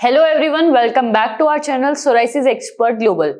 Hello everyone, welcome back to our channel Psoriasis Expert Global.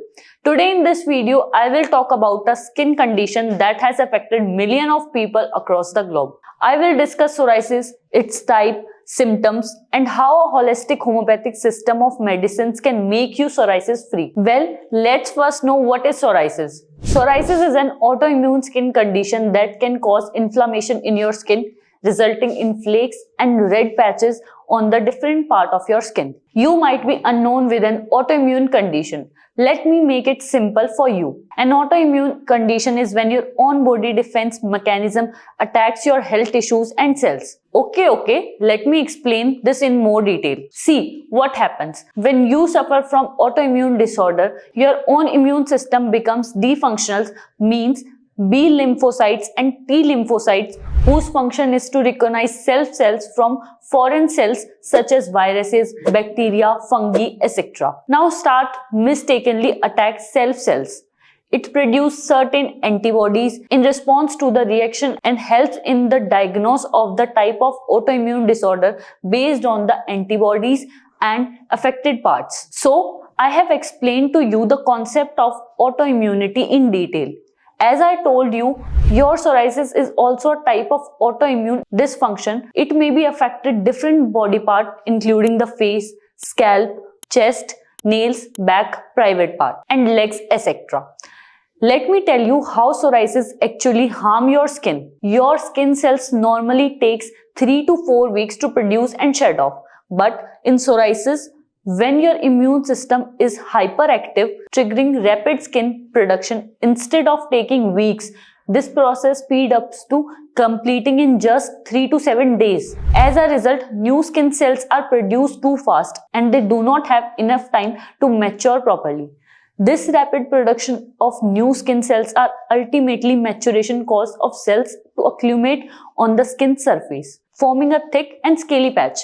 Today in this video, I will talk about a skin condition that has affected millions of people across the globe. I will discuss psoriasis, its type, symptoms, and how a holistic homeopathic system of medicines can make you psoriasis free. Well, let's first know what is psoriasis. Psoriasis is an autoimmune skin condition that can cause inflammation in your skin, resulting in flakes and red patches on the different part of your skin. You might be unknown with an autoimmune condition. Let me make it simple for you. An autoimmune condition is when your own body defense mechanism attacks your health tissues and cells. Okay, let me explain this in more detail. See what happens. When you suffer from autoimmune disorder, your own immune system becomes dysfunctional, means B lymphocytes and T lymphocytes, whose function is to recognize self cells from foreign cells such as viruses, bacteria, fungi, etc. Now start mistakenly attack self cells. It produces certain antibodies in response to the reaction and helps in the diagnosis of the type of autoimmune disorder based on the antibodies and affected parts. So, I have explained to you the concept of autoimmunity in detail. As I told you, your psoriasis is also a type of autoimmune dysfunction. It may be affected different body part including the face, scalp, chest, nails, back, private part and legs, etc. Let me tell you how psoriasis actually harm your skin. Your skin cells normally takes 3 to 4 weeks to produce and shed off. But in psoriasis, when your immune system is hyperactive, triggering rapid skin production instead of taking weeks, this process speeds up to completing in just 3 to 7 days. As a result, new skin cells are produced too fast and they do not have enough time to mature properly. This rapid production of new skin cells are ultimately maturation cause of cells to accumulate on the skin surface, forming a thick and scaly patch.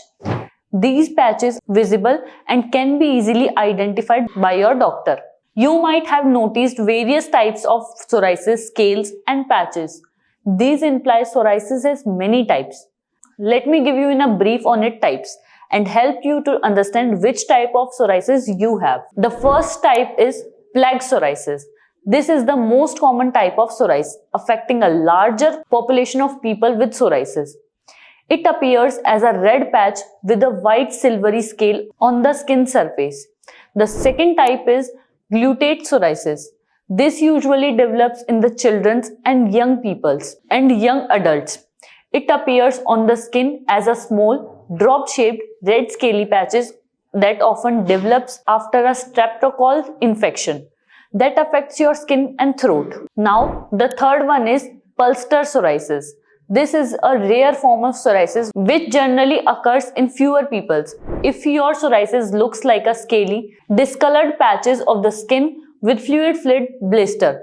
These patches visible and can be easily identified by your doctor. You might have noticed various types of psoriasis, scales and patches. These imply psoriasis has many types. Let me give you in a brief on its types and help you to understand which type of psoriasis you have. The first type is plaque psoriasis. This is the most common type of psoriasis, affecting a larger population of people with psoriasis. It appears as a red patch with a white silvery scale on the skin surface. The second type is guttate psoriasis. This usually develops in the children and young peoples and young adults. It appears on the skin as a small, drop-shaped red scaly patches that often develops after a streptococcus infection that affects your skin and throat. Now, the third one is Pustular psoriasis. This is a rare form of psoriasis which generally occurs in fewer people. If your psoriasis looks like a scaly, discolored patches of the skin with fluid-filled blister.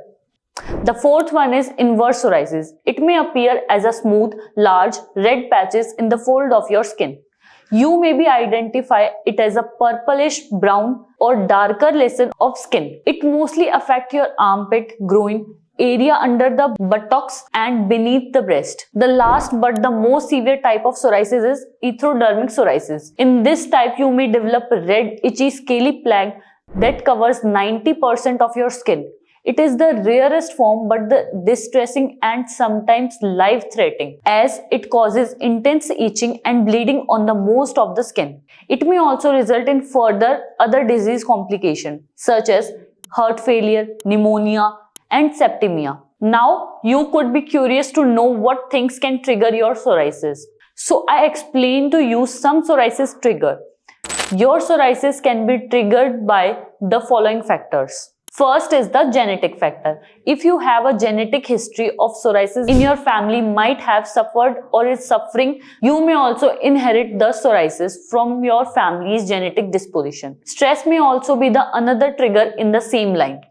The fourth one is inverse psoriasis. It may appear as a smooth, large, red patches in the fold of your skin. You may be identify it as a purplish brown or darker lesion of skin. It mostly affects your armpit, groin, area under the buttocks and beneath the breast. The last but the most severe type of psoriasis is Erythrodermic psoriasis. In this type, you may develop red, itchy, scaly plaque that covers 90% of your skin. It is the rarest form but the distressing and sometimes life-threatening as it causes intense itching and bleeding on the most of the skin. It may also result in further other disease complications such as heart failure, pneumonia, and septicemia. Now, you could be curious to know what things can trigger your psoriasis. So, I explained to you some psoriasis trigger. Your psoriasis can be triggered by the following factors. First is the genetic factor. If you have a genetic history of psoriasis in your family, might have suffered or is suffering, you may also inherit the psoriasis from your family's genetic disposition. Stress may also be the another trigger in the same line.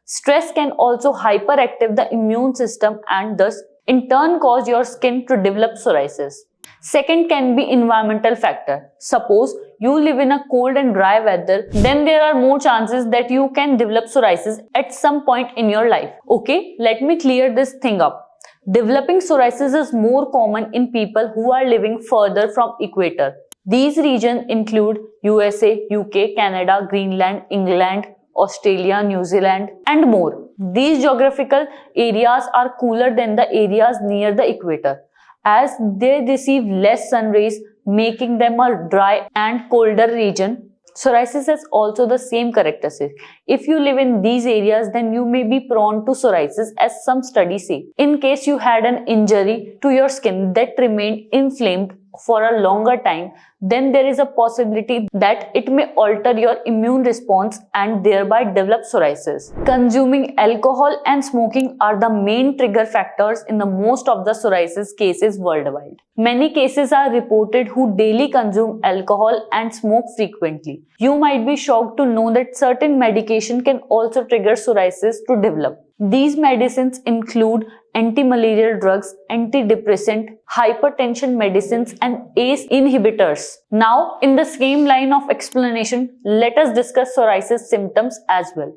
Stress can also hyperactive the immune system and thus in turn cause your skin to develop psoriasis. Second can be environmental factor. Suppose you live in a cold and dry weather, then there are more chances that you can develop psoriasis at some point in your life. Okay, let me clear this thing up. Developing psoriasis is more common in people who are living further from equator. These regions include USA, UK, Canada, Greenland, England, Australia, New Zealand, and more. These geographical areas are cooler than the areas near the equator, as they receive less sun rays, making them a dry and colder region. Psoriasis has also the same characteristics. If you live in these areas, then you may be prone to psoriasis, as some studies say. In case you had an injury to your skin that remained inflamed for a longer time, then there is a possibility that it may alter your immune response and thereby develop psoriasis. Consuming alcohol and smoking are the main trigger factors in the most of the psoriasis cases worldwide. Many cases are reported who daily consume alcohol and smoke frequently. You might be shocked to know that certain medication can also trigger psoriasis to develop. These medicines include anti-malarial drugs, antidepressant, hypertension medicines, and ACE inhibitors. Now, in the same line of explanation, let us discuss psoriasis symptoms as well.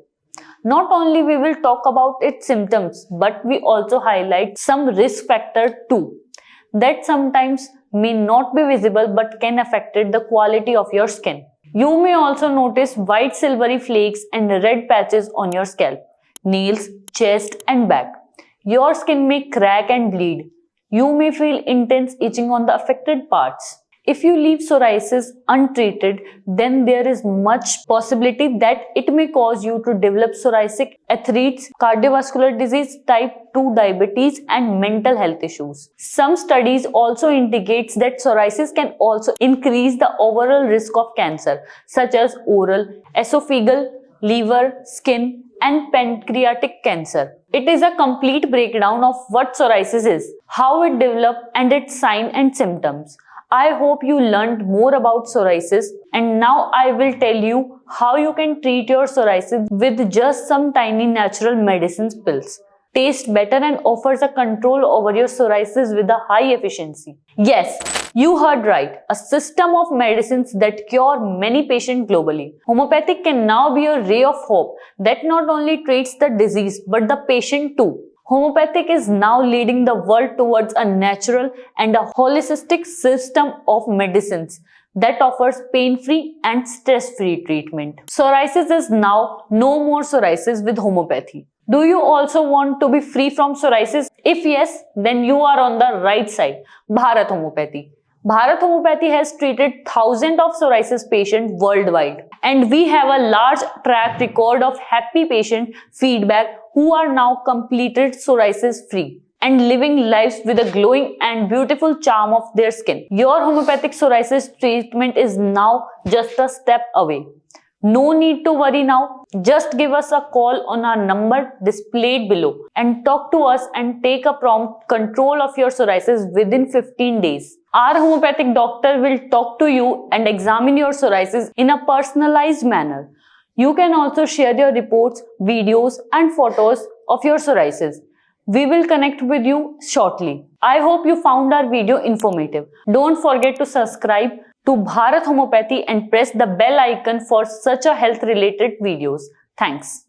Not only we will talk about its symptoms, but we also highlight some risk factors too, that sometimes may not be visible but can affect the quality of your skin. You may also notice white silvery flakes and red patches on your scalp, nails, chest, and back. Your skin may crack and bleed. You may feel intense itching on the affected parts. If you leave psoriasis untreated, then there is much possibility that it may cause you to develop psoriatic arthritis, cardiovascular disease, type 2 diabetes, and mental health issues. Some studies also indicates that psoriasis can also increase the overall risk of cancer, such as oral, esophageal, liver, skin, and pancreatic cancer. It is a complete breakdown of what psoriasis is, how it develops, and its signs and symptoms. I hope you learned more about psoriasis, and now I will tell you how you can treat your psoriasis with just some tiny natural medicines pills. Taste better and offers a control over your psoriasis with a high efficiency. Yes, you heard right. A system of medicines that cure many patients globally. Homeopathic can now be a ray of hope that not only treats the disease but the patient too. Homeopathic is now leading the world towards a natural and a holistic system of medicines that offers pain-free and stress-free treatment. Psoriasis is now no more psoriasis with homeopathy. Do you also want to be free from psoriasis? If yes, then you are on the right side. Bharat Homeopathy. Bharat Homeopathy has treated thousands of psoriasis patients worldwide, and we have a large track record of happy patient feedback who are now completed psoriasis free and living lives with a glowing and beautiful charm of their skin. Your homeopathic psoriasis treatment is now just a step away. No need to worry now. Just give us a call on our number displayed below and talk to us and take a prompt control of your psoriasis within 15 days. Our homeopathic doctor will talk to you and examine your psoriasis in a personalized manner. You can also share your reports, videos, and photos of your psoriasis. We will connect with you shortly. I hope you found our video informative. Don't forget to subscribe to Bharat Homeopathy and press the bell icon for such a health related videos. Thanks.